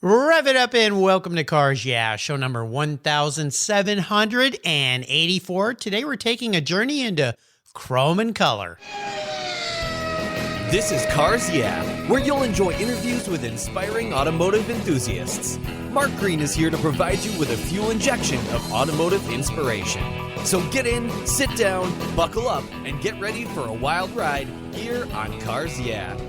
Rev it up and welcome to Cars Yeah, show number 1784. Today we're taking a journey into chrome and color. This is Cars Yeah, where you'll enjoy interviews with inspiring automotive enthusiasts. Mark Green is here to provide you with a fuel injection of automotive inspiration. So get in, sit down, buckle up, and get ready for a wild ride here on Cars Yeah.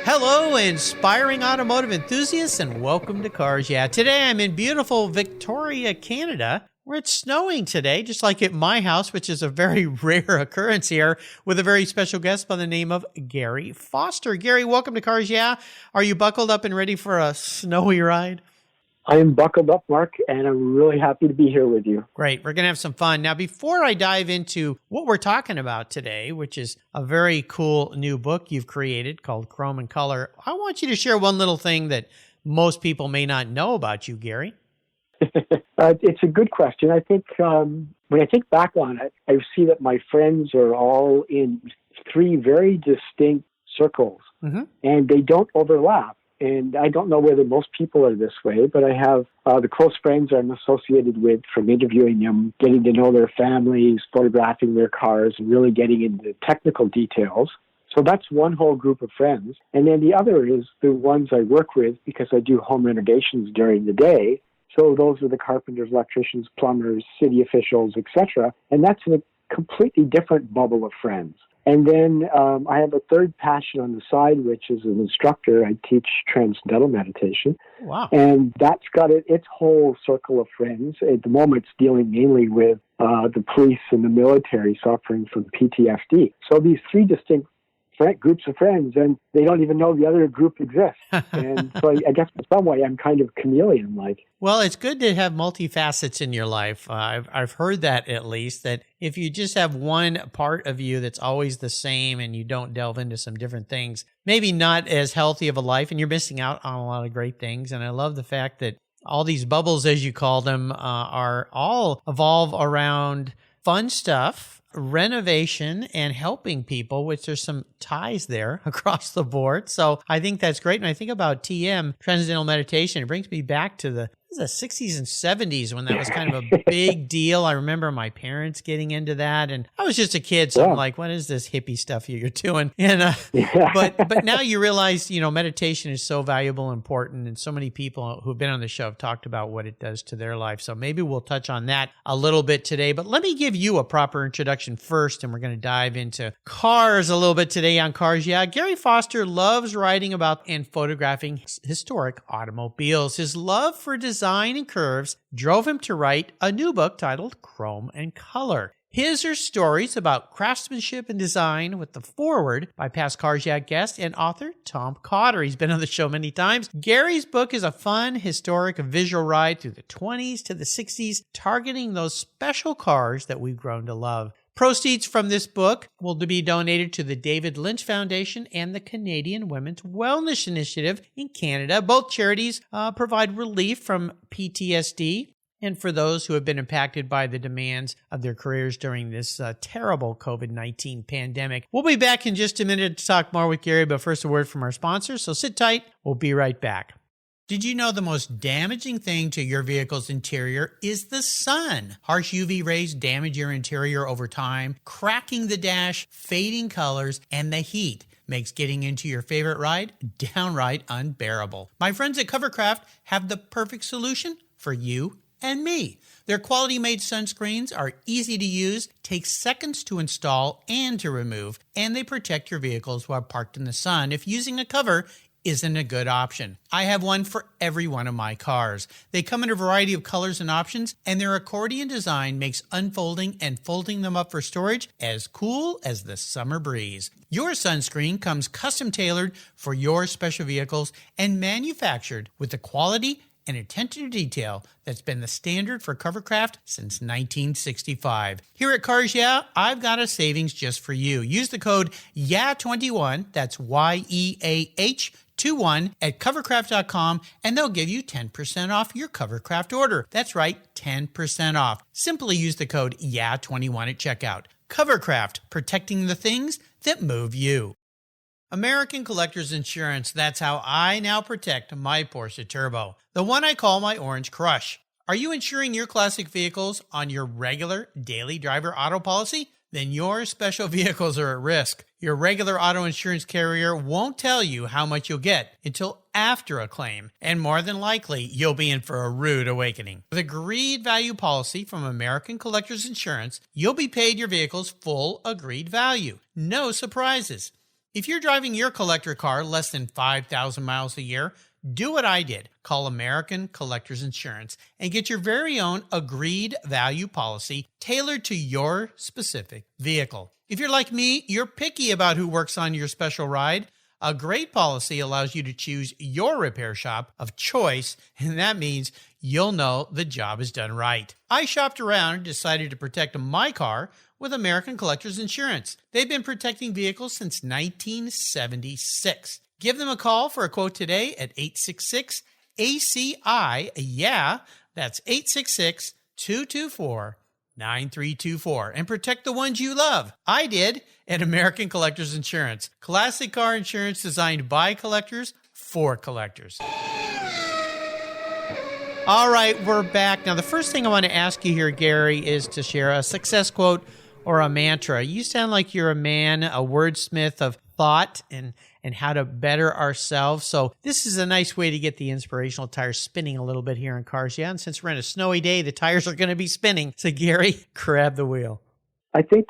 Hello, inspiring automotive enthusiasts, and welcome to Cars Yeah. Today I'm in beautiful Victoria, Canada, where it's snowing today, just like at my house, which is a very rare occurrence here, with a very special guest by the name of Garry Foster. Garry, welcome to Cars Yeah. Are you buckled up and ready for a snowy ride? I am buckled up, Mark, and I'm really happy to be here with you. Great. We're going to have some fun. Now, before I dive into what we're talking about today, which is a very cool new book you've created called Chrome and Color, I want you to share one little thing that most people may not know about you, Garry. It's a good question. I think when I think back on it, I see that my friends are all in three very distinct circles, and they don't overlap. And I don't know whether most people are this way, but I have the close friends I'm associated with from interviewing them, getting to know their families, photographing their cars, and really getting into technical details. So that's one whole group of friends. And then the other is the ones I work with because I do home renovations during the day. So those are the carpenters, electricians, plumbers, city officials, etc. And that's in a completely different bubble of friends. And then I have a third passion on the side, which is an instructor. I teach transcendental meditation. Wow. And that's got its whole circle of friends. At the moment, it's dealing mainly with the police and the military suffering from PTSD. So these three distinct groups of friends, and they don't even know the other group exists. And so I guess in some way I'm kind of chameleon-like. Well, it's good to have multifacets in your life. I've heard that at least, that if you just have one part of you that's always the same and you don't delve into some different things, maybe not as healthy of a life, and you're missing out on a lot of great things. And I love the fact that all these bubbles, as you call them, are all evolve around fun stuff, renovation, and helping people, which there's some ties there across the board. So I think that's great. And I think about TM, Transcendental Meditation, it brings me back to the 60s and 70s when that was kind of a big deal. I remember my parents getting into that, and I was just a kid, so I'm like, what is this hippie stuff you're doing? And but now you realize, meditation is so valuable and important, and so many people who've been on the show have talked about what it does to their life. So maybe we'll touch on that a little bit today. But let me give you a proper introduction first, and we're going to dive into cars a little bit today on Cars Yeah. Garry Foster loves writing about and photographing historic automobiles. His love for design and curves drove him to write a new book titled Chrome and Color. His are stories about craftsmanship and design with the foreword by past Cars Yeah guest and author Tom Cotter. He's been on the show many times. Garry's book is a fun, historic, visual ride through the 20s to the 60s, targeting those special cars that we've grown to love. Proceeds from this book will be donated to the David Lynch Foundation and the Canadian Women's Wellness Initiative in Canada. Both charities provide relief from PTSD and for those who have been impacted by the demands of their careers during this terrible COVID-19 pandemic. We'll be back in just a minute to talk more with Garry, but first a word from our sponsors. So sit tight. We'll be right back. Did you know the most damaging thing to your vehicle's interior is the sun? Harsh UV rays damage your interior over time, cracking the dash, fading colors, and the heat makes getting into your favorite ride downright unbearable. My friends at Covercraft have the perfect solution for you and me. Their quality-made sunscreens are easy to use, take seconds to install and to remove, and they protect your vehicles while parked in the sun if using a cover isn't a good option. I have one for every one of my cars. They come in a variety of colors and options, and their accordion design makes unfolding and folding them up for storage as cool as the summer breeze. Your sunscreen comes custom tailored for your special vehicles and manufactured with the quality and attention to detail that's been the standard for Covercraft since 1965. Here at Cars Yeah, I've got a savings just for you. Use the code YEAH21, that's YEAH21 at covercraft.com, and they'll give you 10% off your Covercraft order. That's right, 10% off. Simply use the code YEAH21 at checkout. Covercraft, protecting the things that move you. American Collectors Insurance, that's how I now protect my Porsche Turbo, the one I call my Orange Crush. Are you insuring your classic vehicles on your regular daily driver auto policy? Then your special vehicles are at risk. Your regular auto insurance carrier won't tell you how much you'll get until after a claim, and more than likely, you'll be in for a rude awakening. With agreed value policy from American Collectors Insurance, you'll be paid your vehicle's full agreed value. No surprises. If you're driving your collector car less than 5,000 miles a year, do what I did. Call American Collectors Insurance and get your very own agreed value policy tailored to your specific vehicle. If you're like me, you're picky about who works on your special ride. A great policy allows you to choose your repair shop of choice, and that means you'll know the job is done right. I shopped around and decided to protect my car with American Collectors Insurance. They've been protecting vehicles since 1976. Give them a call for a quote today at 866-ACI. Yeah, that's 866-224-9324. And protect the ones you love. I did at American Collectors Insurance. Classic car insurance designed by collectors for collectors. All right, we're back. Now, the first thing I want to ask you here, Garry, is to share a success quote or a mantra. You sound like you're a man, a wordsmith of thought and how to better ourselves. So this is a nice way to get the inspirational tires spinning a little bit here in cars. Yeah, and since we're in a snowy day, the tires are going to be spinning. So Garry, grab the wheel. I think,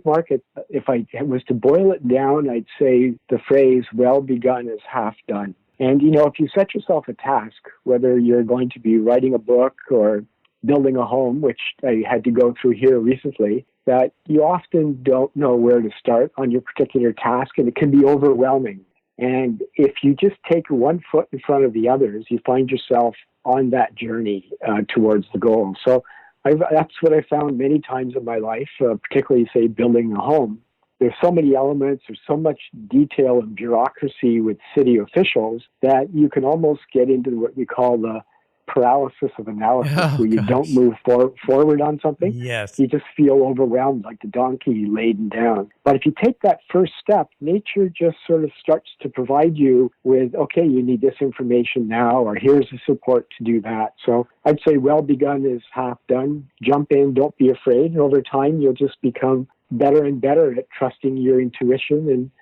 Mark, if I was to boil it down, I'd say the phrase, well begun is half done. And, if you set yourself a task, whether you're going to be writing a book or building a home, which I had to go through here recently, that you often don't know where to start on your particular task, and it can be overwhelming. And if you just take one foot in front of the others, you find yourself on that journey towards the goal. So that's what I found many times in my life, particularly, say, building a home. There's so many elements, there's so much detail and bureaucracy with city officials that you can almost get into what we call the paralysis of analysis, where you don't move forward on something. Yes. You just feel overwhelmed like the donkey laden down. But if you take that first step, nature just sort of starts to provide you with, okay, you need this information now, or here's the support to do that. So I'd say well begun is half done. Jump in, don't be afraid. And over time, you'll just become better and better at trusting your intuition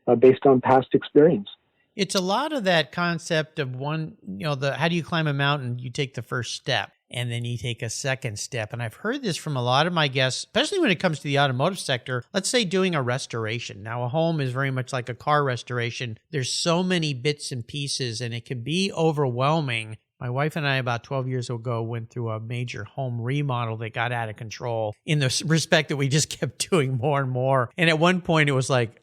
and based on past experience. It's a lot of that concept of how do you climb a mountain? You take the first step and then you take a second step. And I've heard this from a lot of my guests, especially when it comes to the automotive sector. Let's say doing a restoration. Now, a home is very much like a car restoration. There's so many bits and pieces, and it can be overwhelming. My wife and I, about 12 years ago, went through a major home remodel that got out of control in the respect that we just kept doing more and more. And at one point, it was like,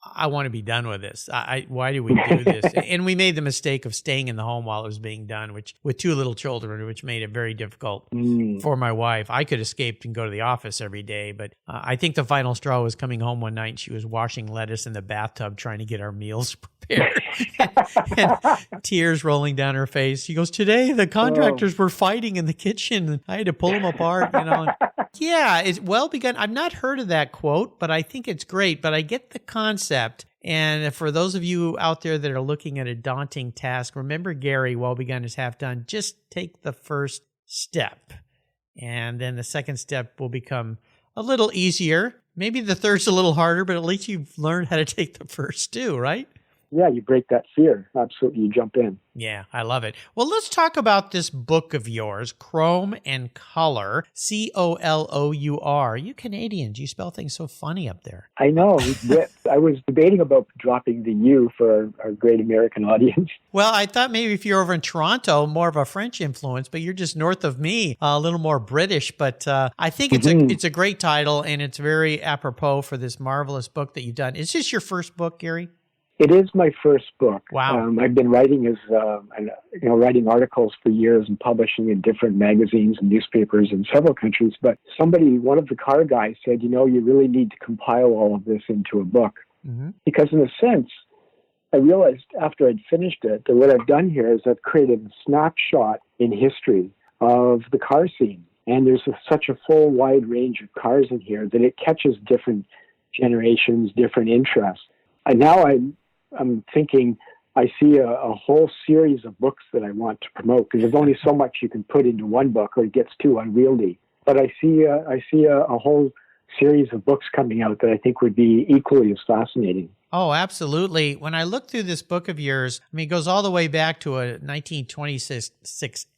I want to be done with this. Why do we do this? And we made the mistake of staying in the home while it was being done, which with two little children, which made it very difficult for my wife. I could escape and go to the office every day, but I think the final straw was coming home one night and she was washing lettuce in the bathtub trying to get our meals prepared. and tears rolling down her face. She goes, today the contractors were fighting in the kitchen. I had to pull them apart, Yeah, it's well begun. I've not heard of that quote, but I think it's great. But I get the concept. And for those of you out there that are looking at a daunting task, remember Garry, well begun is half done. Just take the first step. And then the second step will become a little easier. Maybe the third's a little harder, but at least you've learned how to take the first two, right? Yeah, you break that fear. Absolutely, you jump in. Yeah, I love it. Well, let's talk about this book of yours, Chrome and Color, Colour. You Canadians, you spell things so funny up there. I know. I was debating about dropping the U for our great American audience. Well, I thought maybe if you're over in Toronto, more of a French influence, but you're just north of me, a little more British. But I think it's a great title, and it's very apropos for this marvelous book that you've done. Is this your first book, Garry? It is my first book. Wow. I've been writing writing articles for years and publishing in different magazines and newspapers in several countries. But one of the car guys said, you really need to compile all of this into a book. Mm-hmm. Because in a sense, I realized after I'd finished it that what I've done here is I've created a snapshot in history of the car scene. And there's such a full, wide range of cars in here that it catches different generations, different interests. And now I'm I'm thinking I see a whole series of books that I want to promote, because there's only so much you can put into one book or it gets too unwieldy. But I see a whole series of books coming out that I think would be equally as fascinating. Oh, absolutely. When I look through this book of yours, I mean, it goes all the way back to a 1926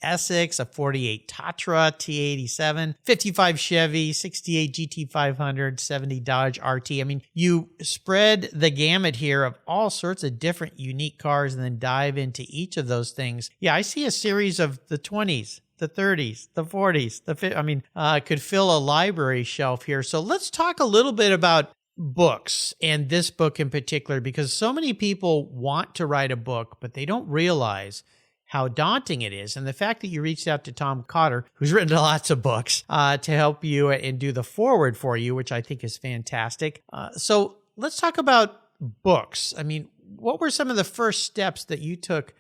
Essex, a 48 Tatra T87, 55 Chevy, 68 GT500, 70 Dodge RT. I mean, you spread the gamut here of all sorts of different unique cars and then dive into each of those things. Yeah, I see a series of the 20s. The 30s, the 40s, could fill a library shelf here. So let's talk a little bit about books, and this book in particular, because so many people want to write a book, but they don't realize how daunting it is. And the fact that you reached out to Tom Cotter, who's written lots of books, to help you and do the foreword for you, which I think is fantastic. So let's talk about books. I mean, what were some of the first steps that you took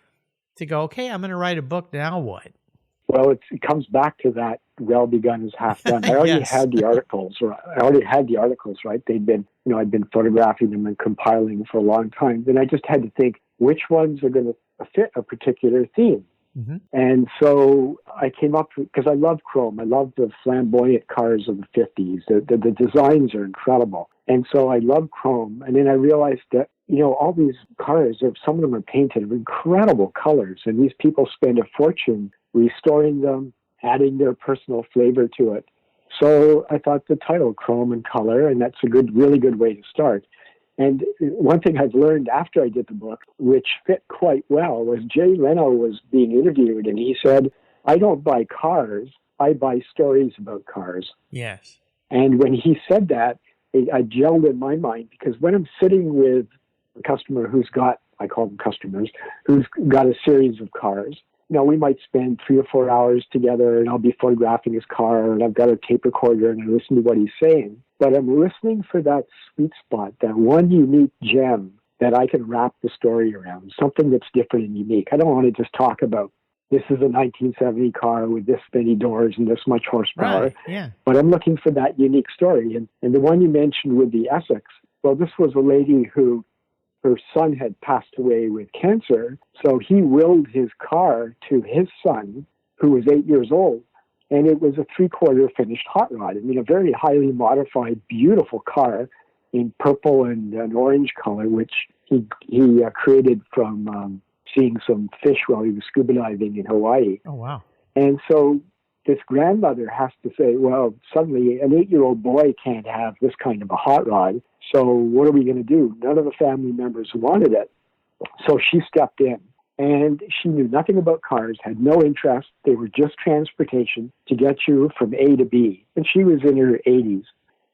to go, okay, I'm going to write a book, now what? Well, it comes back to that well begun is half done. I already had the articles, right? They'd been, I'd been photographing them and compiling for a long time. Then I just had to think which ones are going to fit a particular theme. Mm-hmm. And so I came up, because I love chrome. I love the flamboyant cars of the 50s. The designs are incredible. And so I love chrome. And then I realized that, all these cars, some of them are painted in incredible colors. And these people spend a fortune restoring them, adding their personal flavor to it. So I thought the title, Chrome and Color, and that's a really good way to start. And one thing I've learned after I did the book, which fit quite well, was Jay Leno was being interviewed, and he said, I don't buy cars, I buy stories about cars. Yes. And when he said that, I gelled in my mind, because when I'm sitting with a customer who's got, I call them customers, who's got a series of cars, we might spend 3 or 4 hours together, and I'll be photographing his car, and I've got a tape recorder, and I listen to what he's saying. But I'm listening for that sweet spot, that one unique gem that I can wrap the story around, something that's different and unique. I don't want to just talk about, this is a 1970 car with this many doors and this much horsepower. Right, yeah. But I'm looking for that unique story. And the one you mentioned with the Essex, well, this was a lady who, her son had passed away with cancer, so he willed his car to his son, who was 8 years old, and it was a 3/4 finished hot rod. I mean, a very highly modified, beautiful car in purple and an orange color, which he created from seeing some fish while he was scuba diving in Hawaii. Oh, wow. And so this grandmother has to say, well, suddenly an 8-year-old boy can't have this kind of a hot rod. So what are we going to do? None of the family members wanted it. So she stepped in, and she knew nothing about cars, had no interest. They were just transportation to get you from A to B. And she was in her 80s.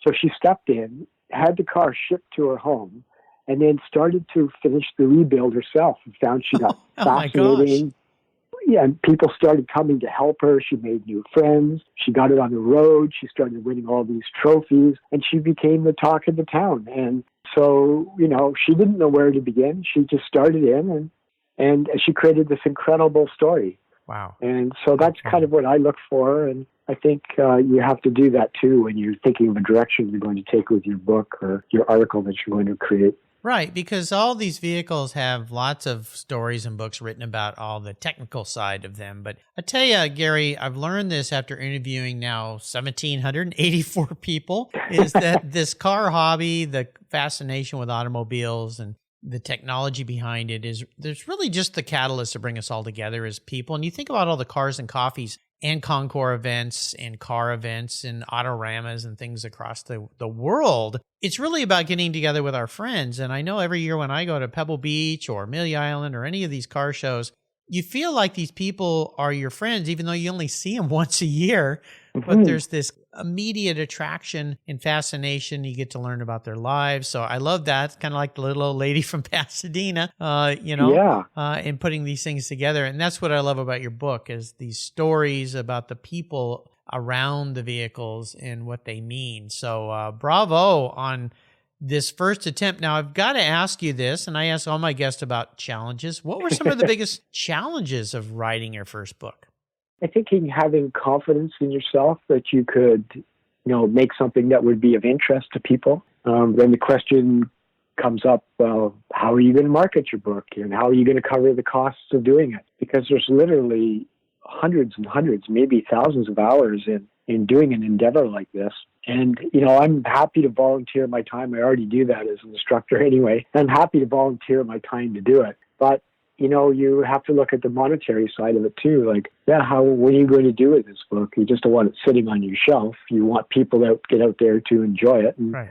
So she stepped in, had the car shipped to her home, and then started to finish the rebuild herself, and found she got fascinating. Yeah, and people started coming to help her. She made new friends. She got it on the road. She started winning all these trophies, and she became the talk of the town. And so, she didn't know where to begin. She just started in, and she created this incredible story. Wow. And so that's kind of what I look for. And I think you have to do that too when you're thinking of a direction you're going to take with your book or your article that you're going to create. Right, because all these vehicles have lots of stories and books written about all the technical side of them. But I tell you, Garry, I've learned this after interviewing now 1,784 people, is that this car hobby, the fascination with automobiles and the technology behind it, there's really just the catalyst to bring us all together as people. And you think about all the Cars and Coffees and Concours events and car events and autoramas and things across the world. It's really about getting together with our friends. And I know every year when I go to Pebble Beach or Amelia Island or any of these car shows, you feel like these people are your friends, even though you only see them once a year. Mm-hmm. But there's this immediate attraction and fascination. You get to learn about their lives. So I love that. It's kind of like the little old lady from Pasadena, in putting these things together. And that's what I love about your book, is these stories about the people around the vehicles and what they mean. So bravo on this first attempt. Now, I've got to ask you this, and I ask all my guests about challenges. What were some of the biggest challenges of writing your first book? I think having confidence in yourself that you could, make something that would be of interest to people. Then the question comes up, well, how are you going to market your book? And how are you going to cover the costs of doing it? Because there's literally hundreds and hundreds, maybe thousands of hours in doing an endeavor like this. And, I'm happy to volunteer my time. I already do that as an instructor anyway. I'm happy to volunteer my time to do it. But, you have to look at the monetary side of it too. Like, what are you going to do with this book? You just don't want it sitting on your shelf. You want people to get out there to enjoy it. And, right.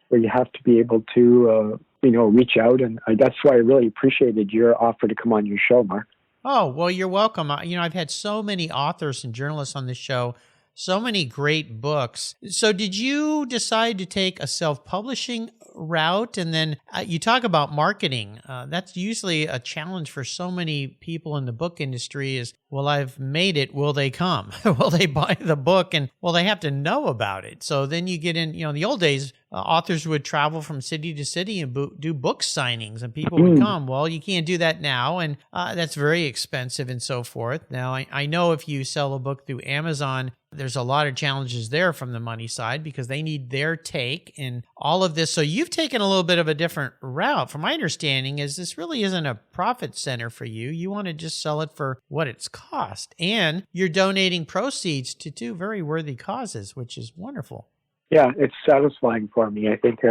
Where you have to be able to, reach out. And that's why I really appreciated your offer to come on your show, Mark. Oh, well, you're welcome. I've had so many authors and journalists on this show, so many great books. So did you decide to take a self-publishing route? And then you talk about marketing. That's usually a challenge for so many people in the book industry is, well, I've made it. Will they come? Will they buy the book? And well, they have to know about it. So then you get in, in the old days, authors would travel from city to city and do book signings and people would come. Well, you can't do that now. And that's very expensive and so forth. Now, I know if you sell a book through Amazon, there's a lot of challenges there from the money side because they need their take and all of this. So you've taken a little bit of a different route. From my understanding is this really isn't a profit center for you. You want to just sell it for what it's cost. And you're donating proceeds to two very worthy causes, which is wonderful. Yeah, it's satisfying for me. I think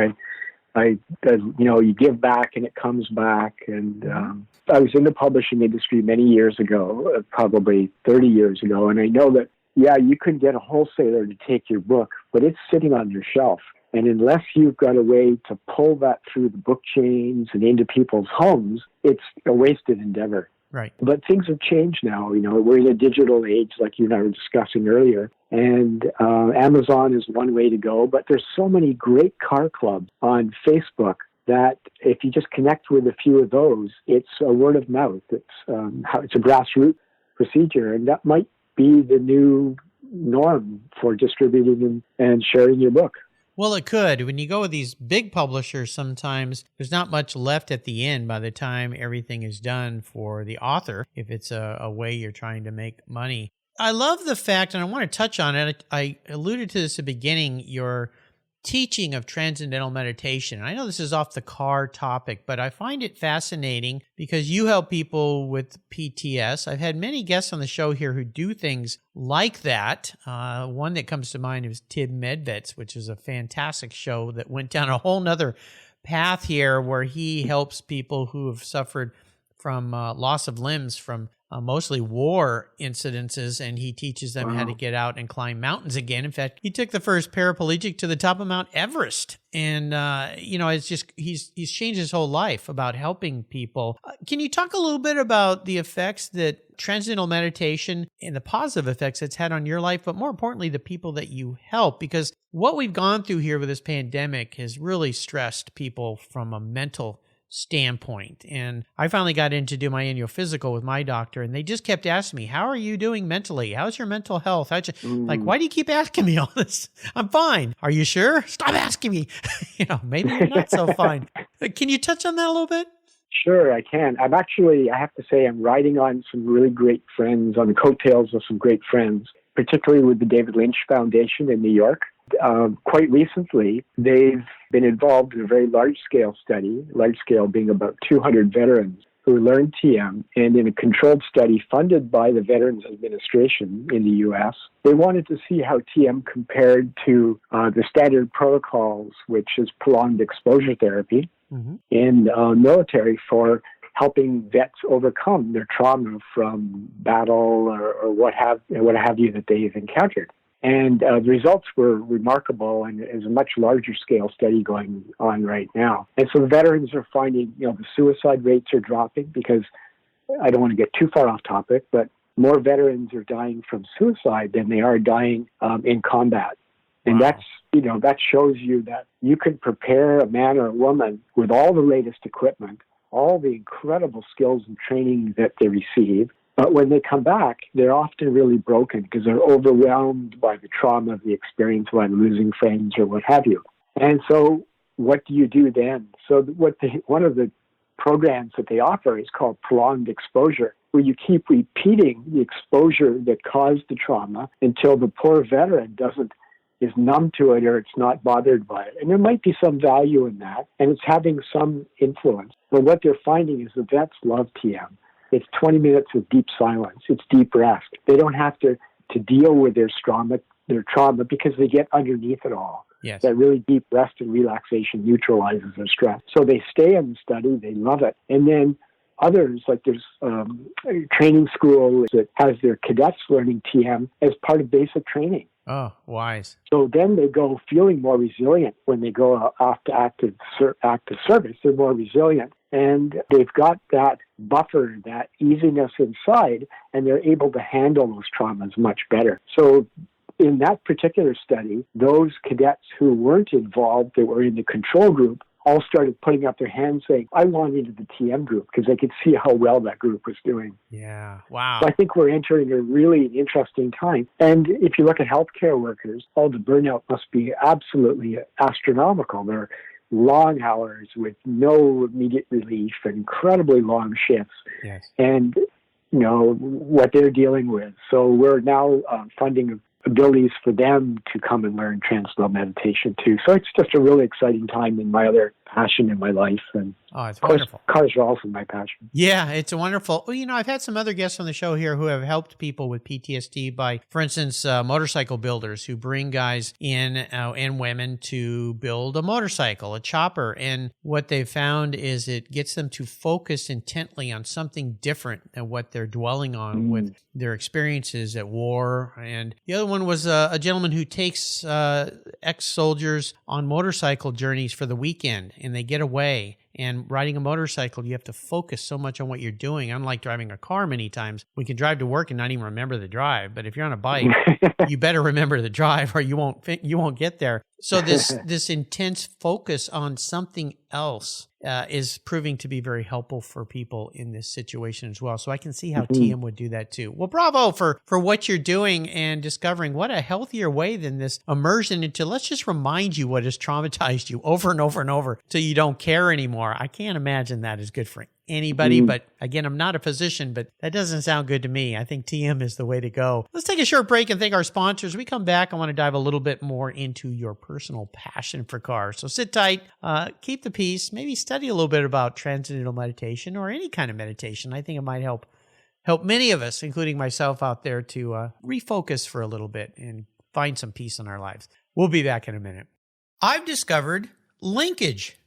you give back and it comes back. And I was in the publishing industry many years ago, probably 30 years ago. And I know that, you can get a wholesaler to take your book, but it's sitting on your shelf. And unless you've got a way to pull that through the book chains and into people's homes, it's a wasted endeavor. Right. But things have changed now. We're in a digital age, like you and I were discussing earlier. And Amazon is one way to go. But there's so many great car clubs on Facebook that if you just connect with a few of those, it's a word of mouth. It's a grassroots procedure. And that might be the new norm for distributing and sharing your book. Well, it could. When you go with these big publishers, sometimes there's not much left at the end by the time everything is done for the author, if it's a way you're trying to make money. I love the fact, and I want to touch on it, I alluded to this at the beginning, your teaching of transcendental meditation. I know this is off the car topic, but I find it fascinating because you help people with PTS. I've had many guests on the show here who do things like that. One that comes to mind is Tim Medvets, which is a fantastic show that went down a whole nother path here where he helps people who have suffered from loss of limbs from mostly war incidences, and he teaches them how to get out and climb mountains again. In fact, he took the first paraplegic to the top of Mount Everest. And, it's just, he's changed his whole life about helping people. Can you talk a little bit about the effects that transcendental meditation and the positive effects it's had on your life, but more importantly, the people that you help? Because what we've gone through here with this pandemic has really stressed people from a mental standpoint. And I finally got in to do my annual physical with my doctor, and they just kept asking me, how are you doing mentally? How's your mental health? Like, why do you keep asking me all this? I'm fine. Are you sure? Stop asking me. Maybe you're not so fine. Can you touch on that a little bit? Sure, I can. I have to say, I'm riding on some really great friends, on the coattails of some great friends, particularly with the David Lynch Foundation in New York. Quite recently, they've been involved in a very large-scale study, large-scale being about 200 veterans who learned TM, and in a controlled study funded by the Veterans Administration in the U.S., they wanted to see how TM compared to the standard protocols, which is prolonged exposure therapy in military for helping vets overcome their trauma from battle or what have you that they've encountered. And the results were remarkable, and there's a much larger scale study going on right now. And so the veterans are finding, the suicide rates are dropping because, I don't want to get too far off topic, but more veterans are dying from suicide than they are dying in combat. And that's, that shows you that you can prepare a man or a woman with all the latest equipment, all the incredible skills and training that they receive. But when they come back, they're often really broken because they're overwhelmed by the trauma of the experience by losing friends or what have you. And so what do you do then? So one of the programs that they offer is called prolonged exposure, where you keep repeating the exposure that caused the trauma until the poor veteran doesn't is numb to it or it's not bothered by it. And there might be some value in that, and it's having some influence. But what they're finding is the vets love TM. It's 20 minutes of deep silence. It's deep rest. They don't have to deal with their trauma because they get underneath it all. Yes. That really deep rest and relaxation neutralizes their stress. So they stay in the study. They love it. And then others, like there's a training school that has their cadets learning TM as part of basic training. Oh, wise. So then they go feeling more resilient when they go off to active service. They're more resilient. And they've got that buffer, that easiness inside, and they're able to handle those traumas much better. So in that particular study, those cadets who weren't involved, that were in the control group, all started putting up their hands saying, I want into the TM group, because they could see how well that group was doing. Yeah, wow. So I think we're entering a really interesting time. And if you look at healthcare workers, all the burnout must be absolutely astronomical. They're long hours with no immediate relief, incredibly long shifts. Yes. And, what they're dealing with. So we're now funding abilities for them to come and learn transcendental meditation too. So it's just a really exciting time in my other passion in my life. And it's wonderful. Cars are also my passion. Yeah, it's wonderful. Well, I've had some other guests on the show here who have helped people with PTSD by, for instance, motorcycle builders who bring guys in and women to build a motorcycle, a chopper. And what they've found is it gets them to focus intently on something different than what they're dwelling on with their experiences at war. And the other one was a gentleman who takes ex-soldiers on motorcycle journeys for the weekend, and they get away. And riding a motorcycle, you have to focus so much on what you're doing. Unlike driving a car many times, we can drive to work and not even remember the drive. But if you're on a bike, you better remember the drive or you won't get there. So this intense focus on something else is proving to be very helpful for people in this situation as well. So I can see how TM would do that too. Well, bravo for what you're doing and discovering what a healthier way than this immersion into, let's just remind you what has traumatized you over and over and over till you don't care anymore. I can't imagine that is good for anybody. But again, I'm not a physician, but that doesn't sound good to me. I think TM is the way to go. Let's take a short break and thank our sponsors. When we come back, I want to dive a little bit more into your personal passion for cars. So sit tight, keep the peace, maybe study a little bit about transcendental meditation or any kind of meditation. I think it might help many of us, including myself out there, to refocus for a little bit and find some peace in our lives. We'll be back in a minute. I've discovered Linkage.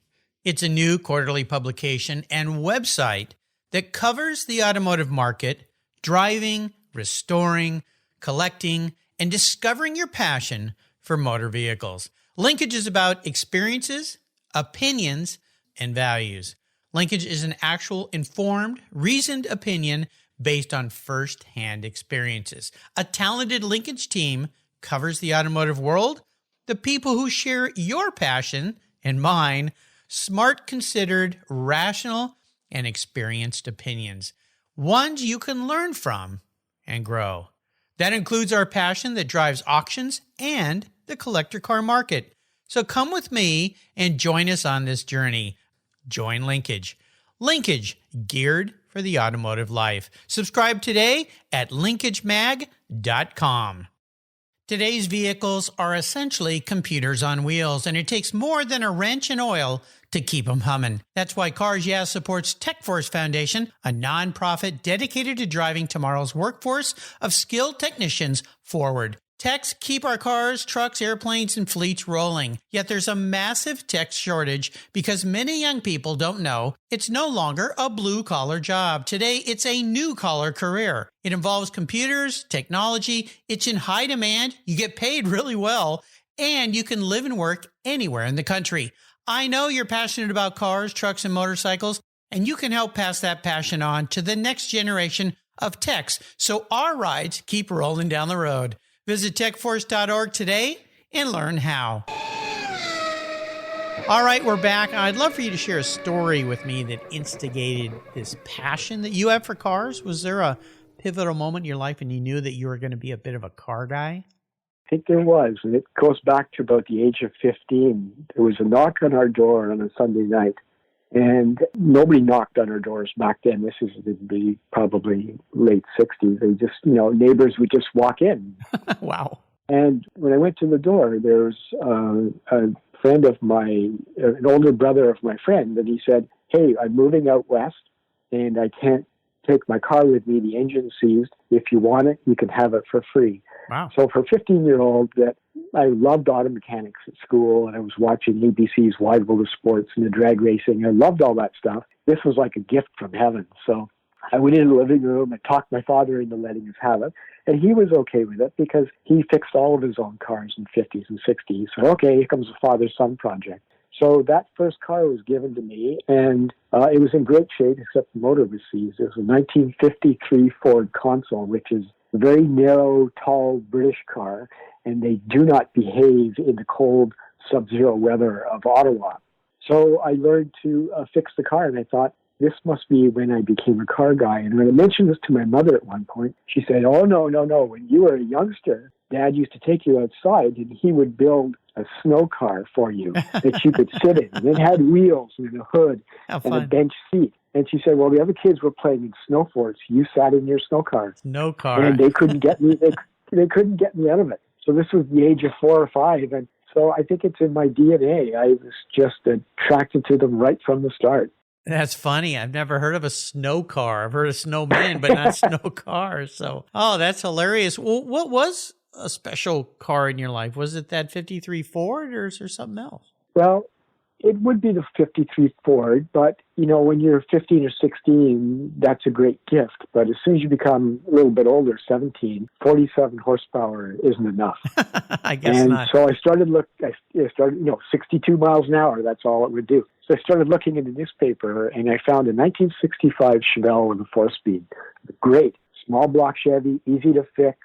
It's a new quarterly publication and website that covers the automotive market, driving, restoring, collecting, and discovering your passion for motor vehicles. Linkage is about experiences, opinions, and values. Linkage is an actual informed, reasoned opinion based on first-hand experiences. A talented Linkage team covers the automotive world, the people who share your passion and mine, smart, considered, rational, and experienced opinions, ones you can learn from and grow. That includes our passion that drives auctions and the collector car market. So come with me and join us on this journey. Join Linkage. Linkage, geared for the automotive life. Subscribe today at linkagemag.com. Today's vehicles are essentially computers on wheels, and it takes more than a wrench and oil to keep them humming. That's why Cars Yeah supports TechForce Foundation, a nonprofit dedicated to driving tomorrow's workforce of skilled technicians forward. Techs keep our cars, trucks, airplanes, and fleets rolling. Yet there's a massive tech shortage because many young people don't know it's no longer a blue-collar job. Today, it's a new-collar career. It involves computers, technology. It's in high demand. You get paid really well, and you can live and work anywhere in the country. I know you're passionate about cars, trucks, and motorcycles, and you can help pass that passion on to the next generation of techs so our rides keep rolling down the road. Visit techforce.org today and learn how. All right, we're back. I'd love for you to share a story with me that instigated this passion that you have for cars. Was there a pivotal moment in your life and you knew that you were going to be a bit of a car guy? I think there was, and it goes back to about the age of 15. There was a knock on our door on a Sunday night, and nobody knocked on our doors back then. This is the probably late 60s. They just, neighbors would just walk in. Wow. And when I went to the door, there's a friend of an older brother of my friend, and he said, "Hey, I'm moving out west, and I can't take my car with me. The engine's seized. If you want it, you can have it for free." Wow. So for a 15-year-old, that I loved auto mechanics at school, and I was watching ABC's Wide World of Sports and the drag racing. I loved all that stuff. This was like a gift from heaven. So I went into the living room and talked my father into letting us have it. And he was okay with it because he fixed all of his own cars in the 50s and 60s. So, okay, here comes the father-son project. So that first car was given to me, and it was in great shape, except the motor was seized. It was a 1953 Ford Consul, which is a very narrow, tall British car, and they do not behave in the cold, sub-zero weather of Ottawa. So I learned to fix the car, and I thought, this must be when I became a car guy. And when I mentioned this to my mother at one point, she said, "Oh, no. When you were a youngster, Dad used to take you outside, and he would build a snow car for you that you could sit in. And it had wheels and a hood and a bench seat." And she said, "Well, the other kids were playing in snow forts. You sat in your snow car." Snow car. And they couldn't get me. They couldn't get me out of it. So this was the age of 4 or 5. And so I think it's in my DNA. I was just attracted to them right from the start. That's funny. I've never heard of a snow car. I've heard of snowmen, but not snow cars. So, that's hilarious. Well, what was a special car in your life? Was it that 53 Ford, or is there something else? Well, it would be the 53 Ford, but, when you're 15 or 16, that's a great gift. But as soon as you become a little bit older, 17, 47 horsepower isn't enough. I guess not. So I started 62 miles an hour, that's all it would do. So I started looking in the newspaper, and I found a 1965 Chevelle with a 4-speed. Great. Small block Chevy, easy to fix.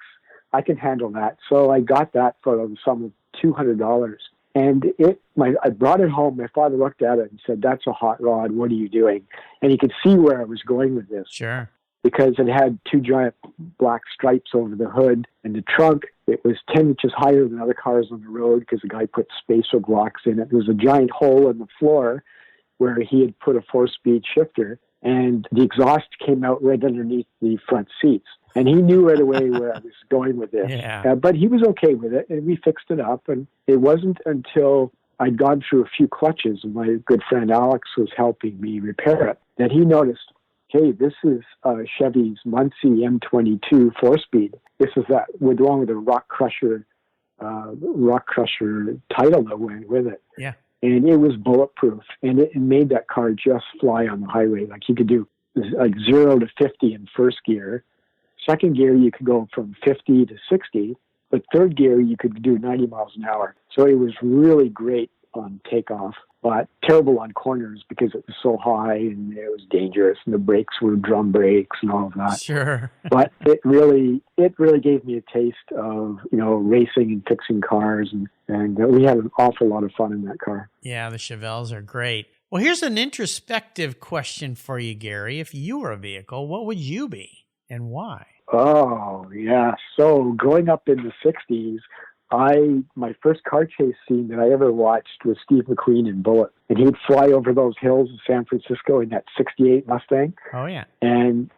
I can handle that. So I got that for the sum of $200. And I brought it home. My father looked at it and said, "That's a hot rod. What are you doing?" And he could see where I was going with this. Sure. Because it had 2 giant black stripes over the hood, and the trunk, it was 10 inches higher than other cars on the road because the guy put spacer blocks in it. There was a giant hole in the floor where he had put a 4-speed shifter, and the exhaust came out right underneath the front seats. And he knew right away where I was going with this. Yeah. But he was okay with it, and we fixed it up. And it wasn't until I'd gone through a few clutches, and my good friend Alex was helping me repair it, that he noticed, "Hey, this is Chevy's Muncie M22 4-speed. This is that, along with the Rock Crusher title that went with it." Yeah. And it was bulletproof, and it made that car just fly on the highway. Like you could do like 0 to 50 in first gear. Second gear, you could go from 50 to 60, but third gear, you could do 90 miles an hour. So it was really great on takeoff, but terrible on corners because it was so high and it was dangerous, and the brakes were drum brakes and all of that. Sure. But it really gave me a taste of, racing and fixing cars, and we had an awful lot of fun in that car. Yeah, the Chevelles are great. Well, here's an introspective question for you, Garry. If you were a vehicle, what would you be and why? Oh, yeah. So growing up in the 60s, my first car chase scene that I ever watched was Steve McQueen in Bullitt. And he'd fly over those hills in San Francisco in that 68 Mustang. Oh, yeah. And,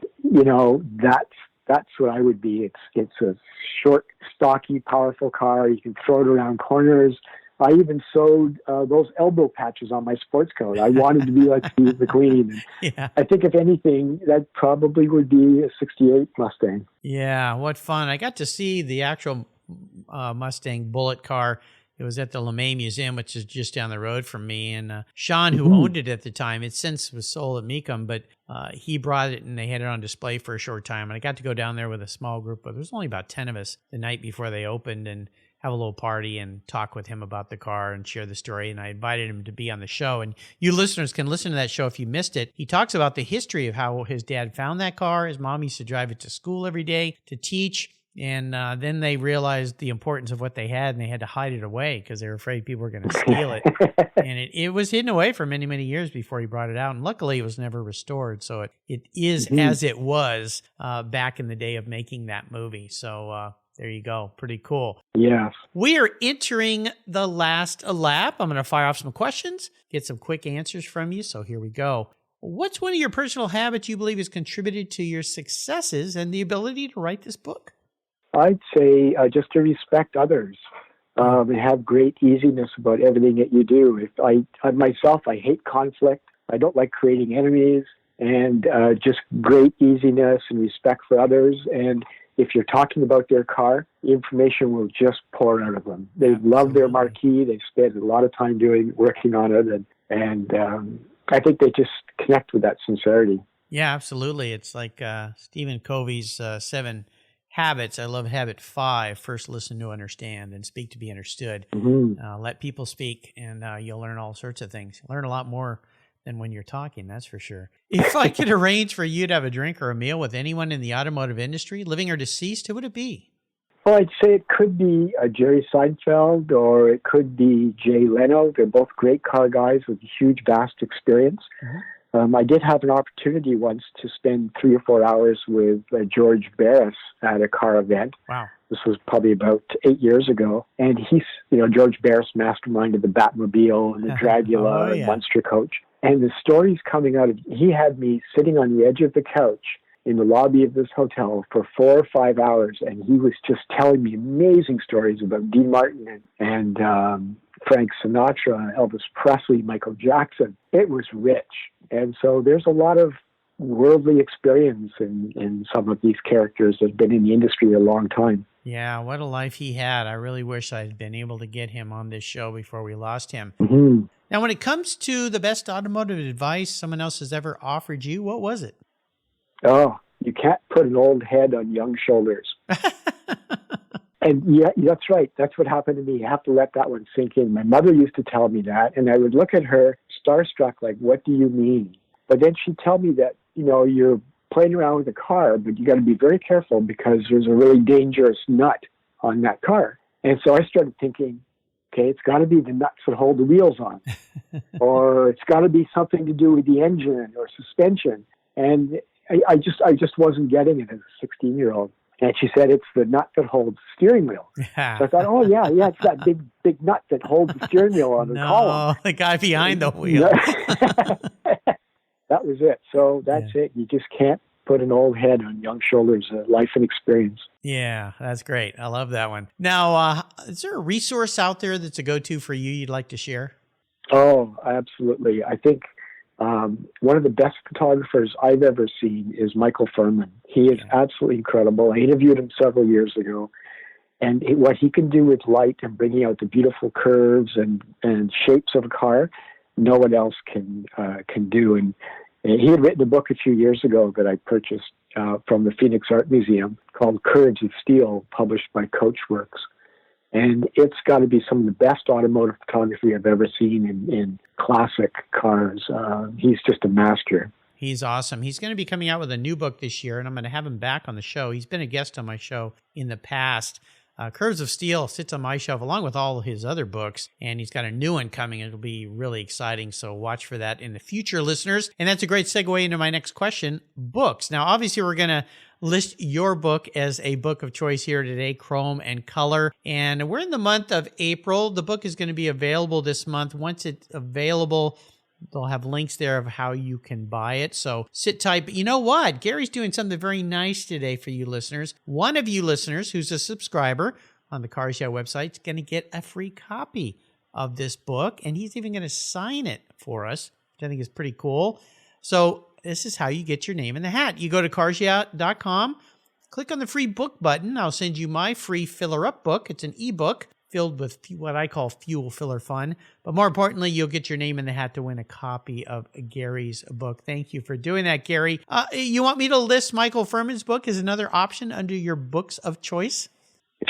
that's what I would be. It's a short, stocky, powerful car. You can throw it around corners. I even sewed those elbow patches on my sports coat. I wanted to be like Steve McQueen. Yeah. I think, if anything, that probably would be a 68 Mustang. Yeah, what fun. I got to see the actual Mustang Bullitt car. It was at the LeMay Museum, which is just down the road from me. And Sean, who owned it at the time, it since was sold at Mecum, but he brought it and they had it on display for a short time. And I got to go down there with a small group, but there was only about 10 of us the night before they opened, and have a little party and talk with him about the car and share the story. And I invited him to be on the show. And you listeners can listen to that show if you missed it. He talks about the history of how his dad found that car. His mom used to drive it to school every day to teach. And then they realized the importance of what they had, and they had to hide it away because they were afraid people were going to steal it. And it was hidden away for many, many years before he brought it out. And luckily, it was never restored. So it is as it was back in the day of making that movie. So there you go. Pretty cool. Yes. We are entering the last lap. I'm going to fire off some questions, get some quick answers from you. So here we go. What's one of your personal habits you believe has contributed to your successes and the ability to write this book? I'd say just to respect others and have great easiness about everything that you do. If I hate conflict. I don't like creating enemies, and just great easiness and respect for others. And if you're talking about their car, information will just pour out of them. They love their marquee. They've spent a lot of time working on it, and I think they just connect with that sincerity. Yeah, absolutely. It's like Stephen Covey's 7 habits. I love habit 5. First, listen to understand, and speak to be understood. Mm-hmm. Let people speak, and you'll learn all sorts of things. You'll learn a lot more than when you're talking, that's for sure. If I could arrange for you to have a drink or a meal with anyone in the automotive industry, living or deceased, who would it be? Well, I'd say it could be Jerry Seinfeld, or it could be Jay Leno. They're both great car guys with huge, vast experience. Mm-hmm. I did have an opportunity once to spend 3 or 4 hours with George Barris at a car event. Wow. This was probably about 8 years ago. And George Barris masterminded the Batmobile and the Dragula and Monster Coach. And the stories coming out of, he had me sitting on the edge of the couch in the lobby of this hotel for 4 or 5 hours. And he was just telling me amazing stories about Dean Martin and Frank Sinatra, Elvis Presley, Michael Jackson. It was rich. And so there's a lot of worldly experience in some of these characters that have been in the industry a long time. Yeah, what a life he had. I really wish I'd been able to get him on this show before we lost him. Mm-hmm. Now, when it comes to the best automotive advice someone else has ever offered you, what was it? Oh, you can't put an old head on young shoulders. And yeah, that's right. That's what happened to me. You have to let that one sink in. My mother used to tell me that, and I would look at her starstruck, like, what do you mean? But then she'd tell me that, you're playing around with a car, but you got to be very careful because there's a really dangerous nut on that car. And so I started thinking, okay, it's got to be the nuts that hold the wheels on, or it's got to be something to do with the engine or suspension. And I just wasn't getting it as a 16-year-old. And she said, it's the nut that holds the steering wheel. Yeah. So I thought, oh, yeah, it's that big nut that holds the steering wheel on the column. The guy behind the wheel. That was it. So that's it. You just can't put an old head on young shoulders, life and experience. Yeah, that's great. I love that one. Now, is there a resource out there that's a go-to for you you'd like to share? Oh, absolutely. I think one of the best photographers I've ever seen is Michael Furman. He is absolutely incredible. I interviewed him several years ago, and what he can do with light and bringing out the beautiful curves and shapes of a car, no one else can do. And he had written a book a few years ago that I purchased from the Phoenix Art Museum called Courage of Steel, published by Coachworks. And it's got to be some of the best automotive photography I've ever seen in classic cars. He's just a master. He's awesome. He's going to be coming out with a new book this year, and I'm going to have him back on the show. He's been a guest on my show in the past. Curves of Steel sits on my shelf along with all his other books, and he's got a new one coming. It'll be really exciting, so watch for that in the future, listeners. And that's a great segue into my next question, books. Now, obviously, we're going to list your book as a book of choice here today, Chrome and Color. And we're in the month of April. The book is going to be available this month. Once it's available, they'll have links there of how you can buy it. So sit tight. But you know what? Gary's doing something very nice today for you listeners. One of you listeners who's a subscriber on the Cars Yeah website is going to get a free copy of this book. And he's even going to sign it for us, which I think is pretty cool. So this is how you get your name in the hat. You go to carsyeah.com, click on the free book button. I'll send you my free filler up book. It's an ebook filled with what I call fuel filler fun. But more importantly, you'll get your name in the hat to win a copy of Garry's book. Thank you for doing that, Garry. You want me to list Michael Furman's book as another option under your books of choice?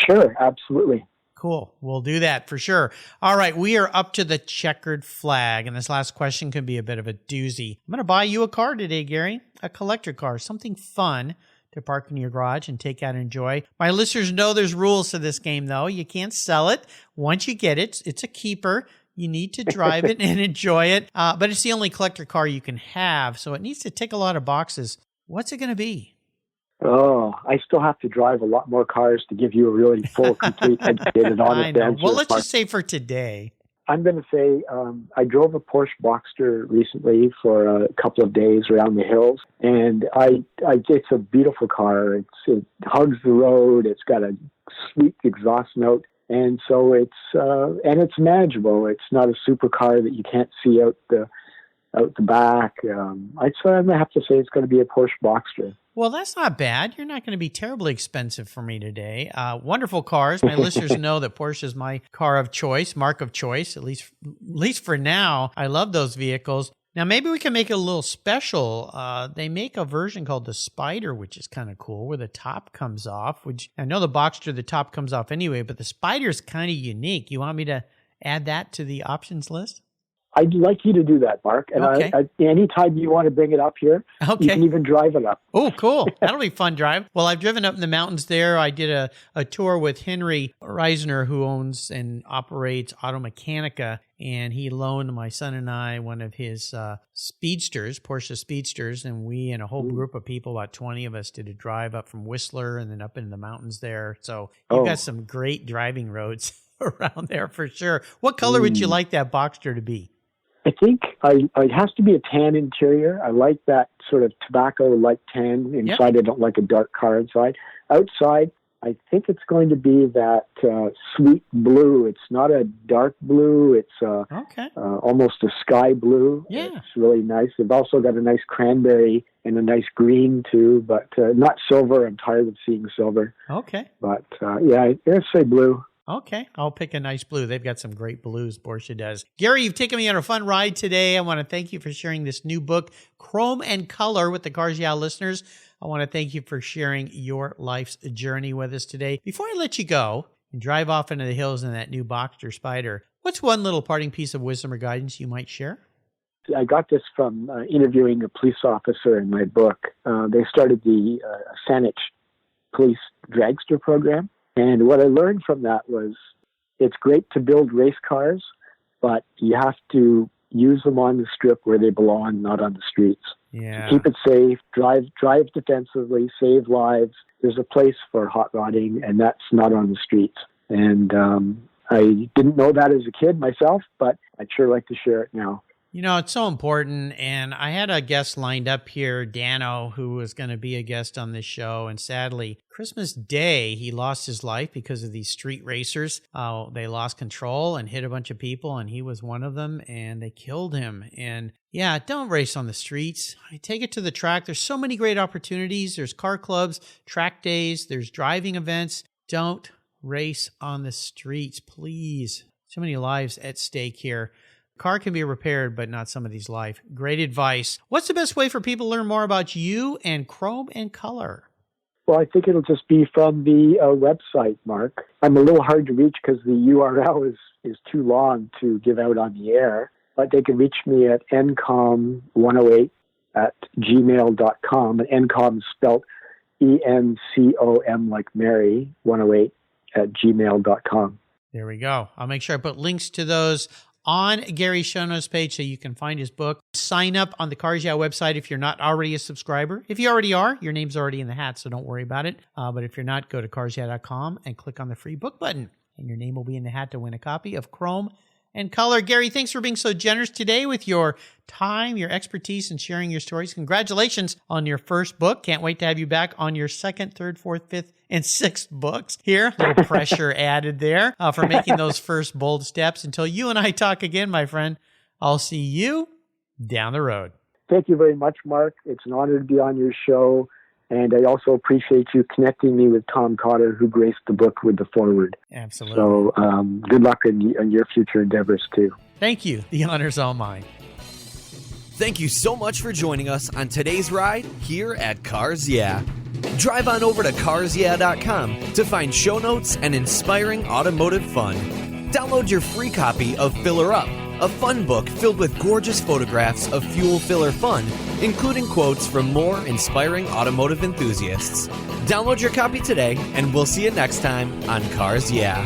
Sure, absolutely. Cool. We'll do that for sure. All right. We are up to the checkered flag. And this last question could be a bit of a doozy. I'm going to buy you a car today, Garry. A collector car. Something fun to park in your garage and take out and enjoy. My listeners know there's rules to this game, though. You can't sell it. Once you get it, it's a keeper. You need to drive it and enjoy it. But it's the only collector car you can have. So it needs to tick a lot of boxes. What's it going to be? Oh, I still have to drive a lot more cars to give you a really full, complete, educated, honest answer. Well, let's just say for today. I'm going to say I drove a Porsche Boxster recently for a couple of days around the hills, and it's a beautiful car. It hugs the road. It's got a sweet exhaust note, and so it's manageable. It's not a supercar that you can't see out the back. I'm going to have to say it's going to be a Porsche Boxster. Well, that's not bad. You're not going to be terribly expensive for me today. Wonderful cars. My listeners know that Porsche is my car of choice, mark of choice, at least for now. I love those vehicles. Now, maybe we can make it a little special. They make a version called the Spider, which is kind of cool, where the top comes off, which I know the Boxster, the top comes off anyway, but the Spider is kind of unique. You want me to add that to the options list? I'd like you to do that, Mark. And okay. Anytime you want to bring it up here, you can even drive it up. Oh, cool. That'll be a fun drive. Well, I've driven up in the mountains there. I did a tour with Henry Reisner, who owns and operates Auto Mechanica, and he loaned my son and I one of his Speedsters, Porsche Speedsters, and we and a whole group of people, about 20 of us, did a drive up from Whistler and then up into the mountains there. So you've got some great driving roads around there for sure. What color would you like that Boxster to be? I think it has to be a tan interior. I like that sort of tobacco-like tan inside. Yep. I don't like a dark car inside. Outside, I think it's going to be that sweet blue. It's not a dark blue. It's almost a sky blue. Yeah. It's really nice. They've also got a nice cranberry and a nice green too, but not silver. I'm tired of seeing silver. Okay. But let's say blue. Okay, I'll pick a nice blue. They've got some great blues, Porsche does. Garry, you've taken me on a fun ride today. I want to thank you for sharing this new book, Chrome and Color, with the Cars Yeah listeners. I want to thank you for sharing your life's journey with us today. Before I let you go and drive off into the hills in that new Boxster Spider, what's one little parting piece of wisdom or guidance you might share? I got this from interviewing a police officer in my book. They started the Saanich police dragster program. And what I learned from that was it's great to build race cars, but you have to use them on the strip where they belong, not on the streets. Yeah. So keep it safe, drive defensively, save lives. There's a place for hot rodding, and that's not on the streets. And I didn't know that as a kid myself, but I'd sure like to share it now. You know, it's so important, and I had a guest lined up here, Dano, who was going to be a guest on this show, and sadly, Christmas Day, he lost his life because of these street racers. They lost control and hit a bunch of people, and he was one of them, and they killed him. And yeah, don't race on the streets. Take it to the track. There's so many great opportunities. There's car clubs, track days, there's driving events. Don't race on the streets, please. So many lives at stake here. Car can be repaired, but not some of these life. Great advice. What's the best way for people to learn more about you and Chrome and Color? Well, I think it'll just be from the website, Mark. I'm a little hard to reach because the URL is too long to give out on the air, but they can reach me at ncom108@gmail.com. And ncom is spelled ENCOM like Mary, 108@gmail.com. There we go. I'll make sure I put links to those on Garry's show notes page so you can find his book. Sign up on the Cars Yeah website if you're not already a subscriber. If you already are, your name's already in the hat, so don't worry about it. But if you're not, go to carsyeah.com and click on the free book button, and your name will be in the hat to win a copy of Chrome and Color. Garry, thanks for being so generous today with your time, your expertise, and sharing your stories. Congratulations on your first book. Can't wait to have you back on your second, third, fourth, fifth, and sixth books here. A little pressure added there for making those first bold steps. Until you and I talk again, my friend, I'll see you down the road. Thank you very much, Mark. It's an honor to be on your show. And I also appreciate you connecting me with Tom Cotter, who graced the book with the foreword. Absolutely. So good luck in your future endeavors, too. Thank you. The honor's all mine. Thank you so much for joining us on today's ride here at Cars Yeah. Drive on over to carsyeah.com to find show notes and inspiring automotive fun. Download your free copy of Filler Up, a fun book filled with gorgeous photographs of fuel filler fun, including quotes from more inspiring automotive enthusiasts. Download your copy today, and we'll see you next time on Cars Yeah.